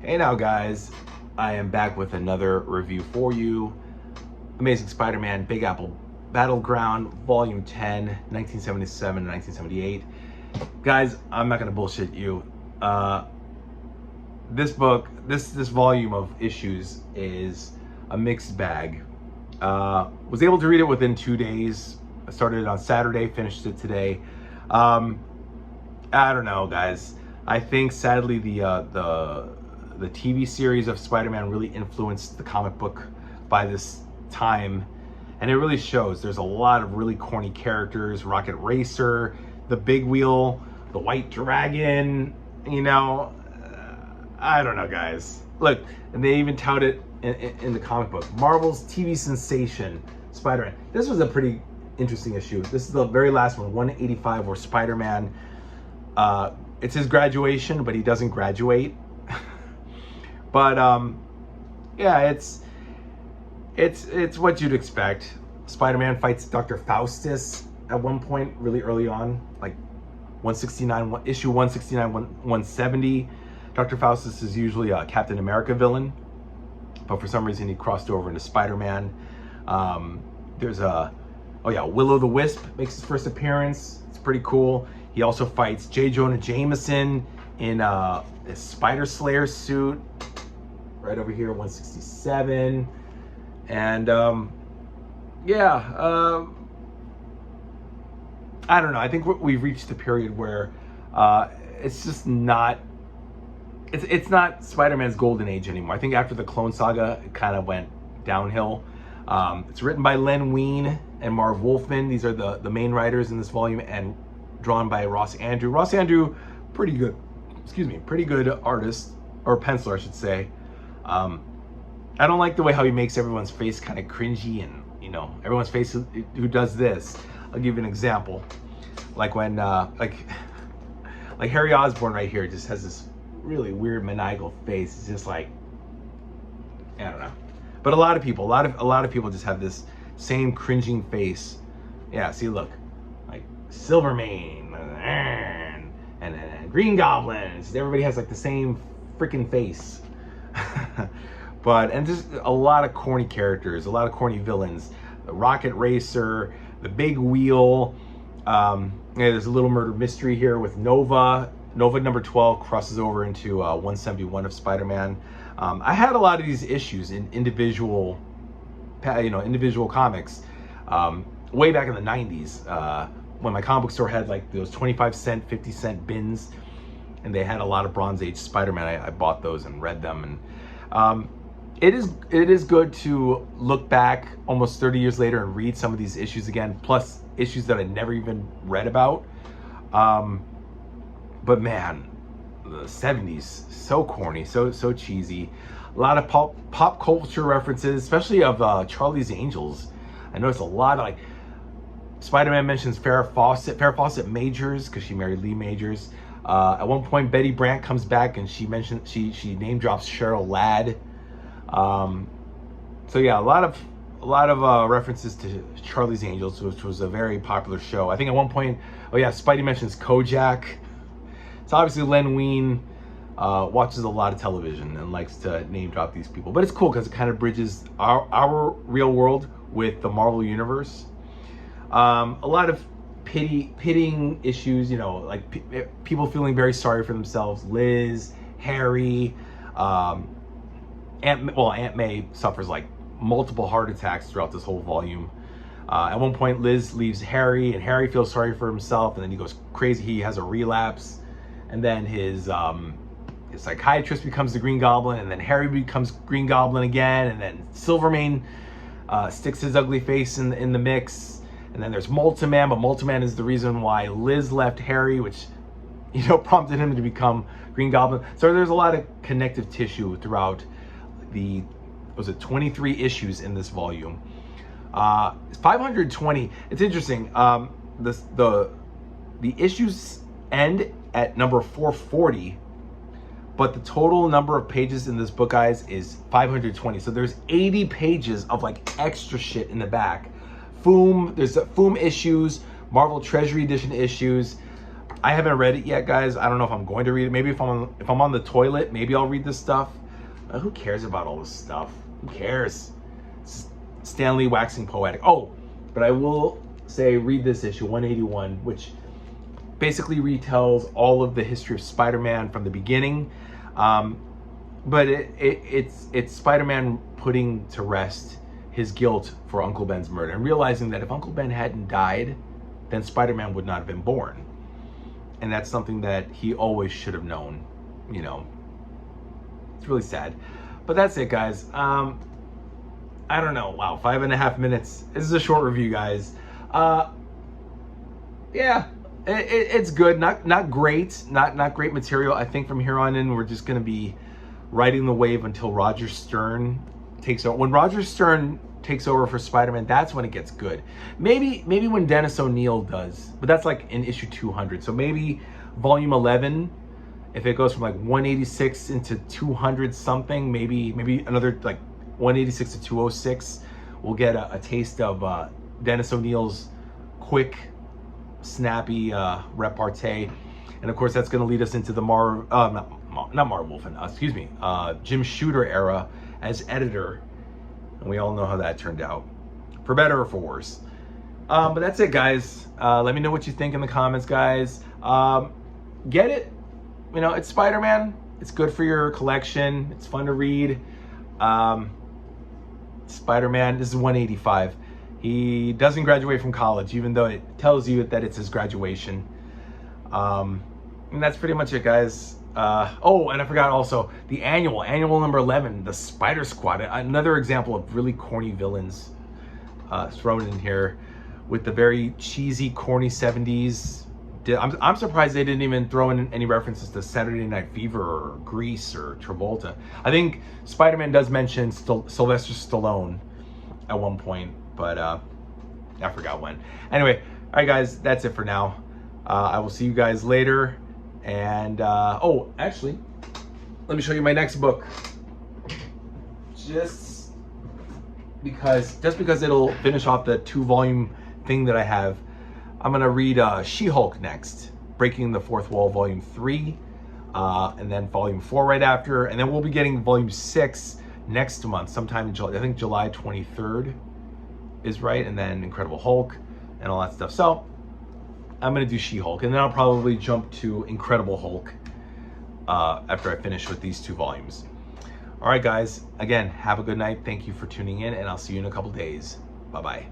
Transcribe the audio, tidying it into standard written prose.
Hey now guys, I am back with another review for you. Amazing Spider-Man Big Apple Battleground Volume 10, 1977 to 1978. Guys, I'm not gonna bullshit you. This book, this volume of issues is a mixed bag. Was able to read it within 2 days. I started it on Saturday, finished it today. I don't know, guys. I think sadly the TV series of Spider-Man really influenced the comic book by this time, and it really shows. There's a lot of really corny characters: Rocket Racer, the Big Wheel, the White Dragon. You know, I don't know, guys. Look, and they even tout it in the comic book. Marvel's TV sensation, Spider-Man. This was a pretty interesting issue. This is the very last one, 185, where Spider-Man, it's his graduation, but he doesn't graduate. But yeah, it's what you'd expect. Spider-Man fights Dr. Faustus at one point, really early on, like 169, issue 169, 170. Dr. Faustus is usually a Captain America villain, but for some reason he crossed over into Spider-Man. There's Will the Wisp makes his first appearance. It's pretty cool. He also fights J. Jonah Jameson in a Spider Slayer suit, right over here, 167. And I don't know. I think we've reached the period where it's just not. It's not Spider-Man's golden age anymore. I think after the Clone Saga, it kind of went downhill. It's written by Len Wein and Marv Wolfman. These are the main writers in this volume, and drawn by Ross Andru. Ross Andru, pretty good artist, or penciler, I should say. I don't like the way how he makes everyone's face kind of cringy, and everyone's face who does this. I'll give you an example. Like when like Harry Osborn right here just has this really weird maniacal face. It's just like, I don't know. But a lot of people just have this same cringing face. Yeah, see, look, like Silvermane and Green Goblin. Everybody has like the same freaking face. And just a lot of corny characters, a lot of corny villains. The Rocket Racer, the Big Wheel. There's a little murder mystery here with Nova. Nova number 12 crosses over into 171 of Spider-Man. I had a lot of these issues in individual comics way back in the 90s when my comic book store had like those 25-cent, 50-cent bins, and they had a lot of Bronze Age Spider-Man. I bought those and read them, and it is good to look back almost 30 years later and read some of these issues again, plus issues that I never even read about. But man, the 70s, so corny, so cheesy. A lot of pop culture references, especially of Charlie's Angels. I noticed a lot of, like, Spider-Man mentions Farrah Fawcett Majors, because she married Lee Majors. At one point, Betty Brant comes back and she name drops Cheryl Ladd. So yeah, a lot of references to Charlie's Angels, which was a very popular show. I think at one point, Spidey mentions Kojak. So obviously Len Wein watches a lot of television and likes to name drop these people. But it's cool because it kind of bridges our real world with the Marvel Universe. A lot of pitting issues, like people feeling very sorry for themselves. Liz, Harry, Aunt May suffers like multiple heart attacks throughout this whole volume. At one point, Liz leaves Harry, and Harry feels sorry for himself, and then he goes crazy. He has a relapse, and then his psychiatrist becomes the Green Goblin, and then Harry becomes Green Goblin again, and then Silvermane sticks his ugly face in the mix, and then there's Multiman, but Multiman is the reason why Liz left Harry, which prompted him to become Green Goblin. So there's a lot of connective tissue throughout the 23 issues in this volume. 520. It's interesting. The issues end at number 440, but the total number of pages in this book, guys, is 520. So there's 80 pages of like extra shit in the back. There's Foom issues, Marvel Treasury Edition issues. I haven't read it yet, guys. I don't know if I'm going to read it. Maybe if I'm on the toilet, maybe I'll read this stuff. Who cares about all this stuff? Who cares? It's Stan Lee waxing poetic. Oh, but I will say read this issue 181, which basically retells all of the history of Spider-Man from the beginning. But it's Spider-Man putting to rest his guilt for Uncle Ben's murder and realizing that if Uncle Ben hadn't died, then Spider-Man would not have been born. And that's something that he always should have known, you know. It's really sad. But that's it, guys. I don't know. Wow, 5.5 minutes. This is a short review, guys. Yeah, it's good. Not great. Not great material. I think from here on in, we're just going to be riding the wave until Roger Stern takes over. When Roger Stern takes over for Spider-Man, that's when it gets good. Maybe when Dennis O'Neil does, but that's like in issue 200. So maybe volume 11, if it goes from like 186 into 200 something, maybe another like 186 to 206, we'll get a taste of Dennis O'Neil's quick, snappy repartee. And of course, that's going to lead us into the Jim Shooter era as editor. And we all know how that turned out, for better or for worse. But that's it, guys. Let me know what you think in the comments, guys. Get it. You know, it's Spider-Man. It's good for your collection. It's fun to read. Spider-Man, this is 185. He doesn't graduate from college, even though it tells you that it's his graduation. And that's pretty much it, guys. Oh, and I forgot also the annual number 11, the Spider Squad. Another example of really corny villains thrown in here with the very cheesy, corny 70s. I'm surprised they didn't even throw in any references to Saturday Night Fever or Grease or Travolta. I think Spider-Man does mention Sylvester Stallone at one point, but I forgot when. Anyway, all right, guys, that's it for now. I will see you guys later. And, oh, actually, let me show you my next book. Just because it'll finish off the 2-volume thing that I have, I'm going to read She-Hulk next. Breaking the Fourth Wall, Volume 3. And then Volume 4 right after. And then we'll be getting Volume 6 next month, sometime in July. I think July 23rd is right. And then Incredible Hulk and all that stuff. So I'm going to do She-Hulk, and then I'll probably jump to Incredible Hulk after I finish with these 2 volumes. All right, guys. Again, have a good night. Thank you for tuning in, and I'll see you in a couple days. Bye-bye.